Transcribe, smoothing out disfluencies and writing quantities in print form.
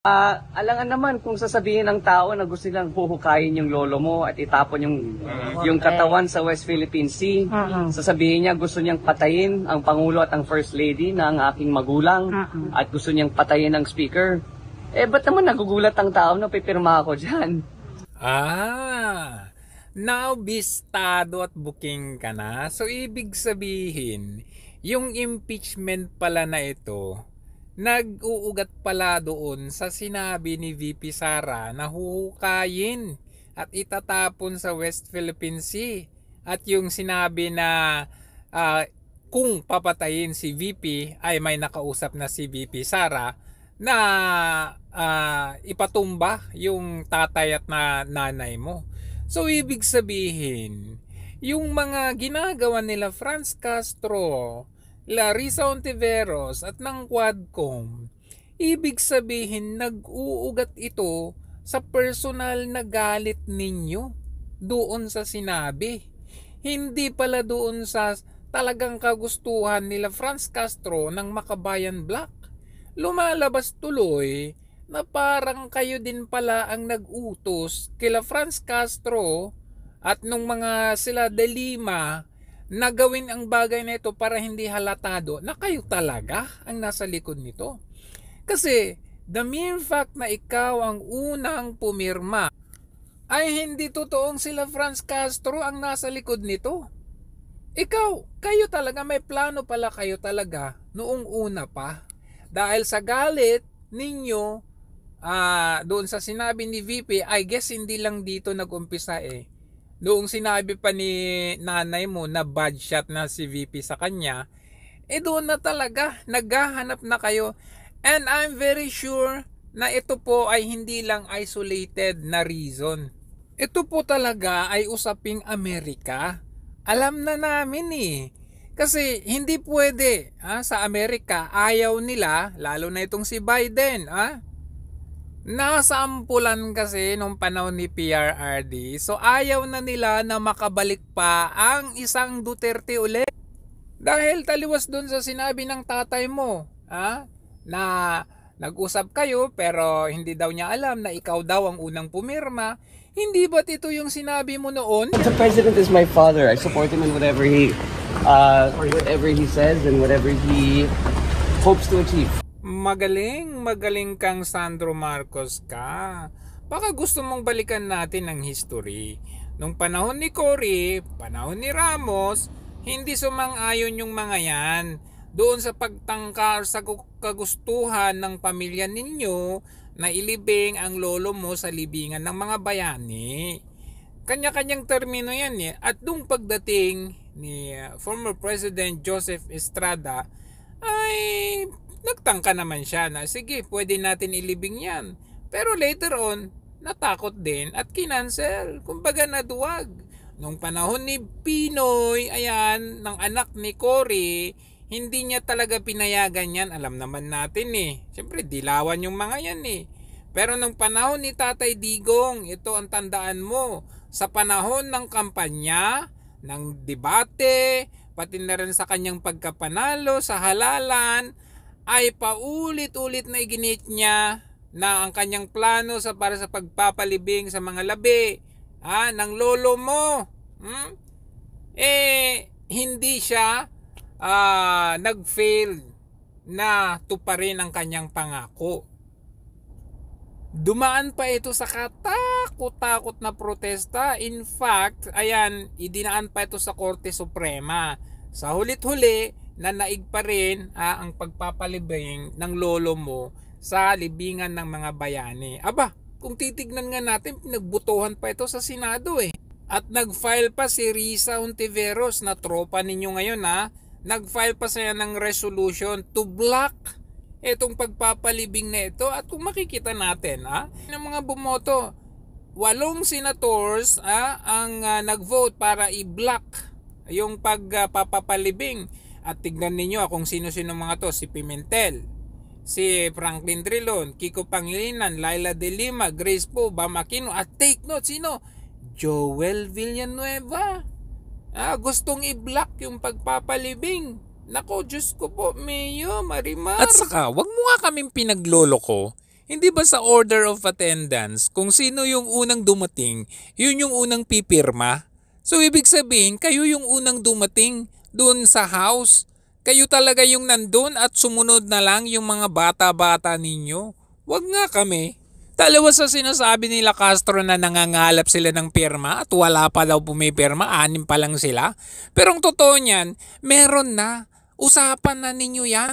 Alangan naman kung sasabihin ng tao na gusto nilang huhukayin yung lolo mo at itapon yung katawan sa West Philippine Sea. Sasabihin niya gusto niyang patayin ang Pangulo at ang First Lady ng aking magulang at gusto niyang patayin ang speaker. Ba't naman nagugulat ang tao na pipirma ako dyan? Now bistado at booking ka na. So ibig sabihin, yung impeachment pala na ito, nag-uugat pala doon sa sinabi ni VP Sara na huhukayin at itatapon sa West Philippine Sea. At yung sinabi na kung papatayin si VP ay may nakausap na si VP Sara na ipatumba yung tatay at nanay mo. So ibig sabihin, yung mga ginagawa nila Franz Castro, Larissa Ontiveros at ng Quadcom, ibig sabihin nag-uugat ito sa personal na galit ninyo doon sa sinabi. Hindi pala doon sa talagang kagustuhan nila Franz Castro ng Makabayan Black. Lumalabas tuloy na parang kayo din pala ang nag-utos kila Franz Castro at nung mga sila De Lima na gawin ang bagay na ito para hindi halatado na kayo talaga ang nasa likod nito. Kasi the mere fact na ikaw ang unang pumirma ay hindi totoong sila Franz Castro ang nasa likod nito. Kayo talaga, may plano pala kayo talaga noong una pa. Dahil sa galit ninyo doon sa sinabi ni VP, I guess hindi lang dito nag-umpisa Noong sinabi pa ni nanay mo na bad shot na si VP sa kanya, doon na talaga naghahanap na kayo. And I'm very sure na ito po ay hindi lang isolated na reason. Ito po talaga ay usaping Amerika. Alam na namin Kasi hindi pwede sa Amerika, ayaw nila, lalo na itong si Biden. Nasampulan kasi nung panahon ni PRRD. So ayaw na nila na makabalik pa ang isang Duterte ulit. Dahil taliwas dun sa sinabi ng tatay mo na nag-usap kayo pero hindi daw niya alam na ikaw daw ang unang pumirma. Hindi ba't ito yung sinabi mo noon? The president is my father. I support him in whatever he says and whatever he hopes to achieve. Magaling kang Sandro Marcos ka. Baka gusto mong balikan natin ang history. Nung panahon ni Cory, panahon ni Ramos, hindi sumang-ayon yung mga yan doon sa pagtangkar sa kagustuhan ng pamilya ninyo na ilibing ang lolo mo sa libingan ng mga bayani. Kanya-kanyang termino yan At nung pagdating ni former President Joseph Estrada ay nagtangka naman siya na sige, pwede natin ilibing yan. Pero later on, natakot din at kinancel. Kumbaga naduwag. Nung panahon ni Pinoy, ng anak ni Cory, hindi niya talaga pinayagan yan. Alam naman natin Siyempre, dilawan yung mga yan Pero nung panahon ni Tatay Digong, ito ang tandaan mo, sa panahon ng kampanya, ng debate, pati na rin sa kanyang pagkapanalo sa halalan, ay paulit-ulit na iginit niya na ang kanyang plano para sa pagpapalibing sa mga labi ng lolo mo. Hindi siya nag-fail na tuparin ang kanyang pangako. Dumaan pa ito sa katakot-takot na protesta. In fact, idinaan pa ito sa Korte Suprema. Sa hulit-huli, nanaig pa rin ang pagpapalibing ng lolo mo sa libingan ng mga bayani. Kung titignan nga natin, pinagbutuhan pa ito sa Senado At nag-file pa si Risa Ontiveros na tropa ninyo ngayon Nag-file pa siya ng resolution to block itong pagpapalibing na ito. At kung makikita natin ng mga bumoto, 8 senators ang nag-vote para i-block yung pagpapalibing. At tignan ninyo kung sino-sino mga to. Si Pimentel, si Franklin Drilon, Kiko Pangilinan, Laila De Lima, Grace Poe, Bam Aquino. At take note, sino? Joel Villanueva. Gustong i-block yung pagpapalibing. Nako, Diyos ko po, Mayo, Marimar. At saka, wag mo nga kaming pinagloloko. Hindi ba sa order of attendance, kung sino yung unang dumating, yun yung unang pipirma? So ibig sabihin, kayo yung unang dumating doon sa house. Kayo talaga yung nandun at sumunod na lang yung mga bata-bata ninyo. Wag nga kami. Dalawa sa sinasabi nila Castro na nangangalap sila ng pirma at wala pa daw pumipirma, 6 pa lang sila. Pero ang totoo niyan, meron na. Usapan na ninyo yan.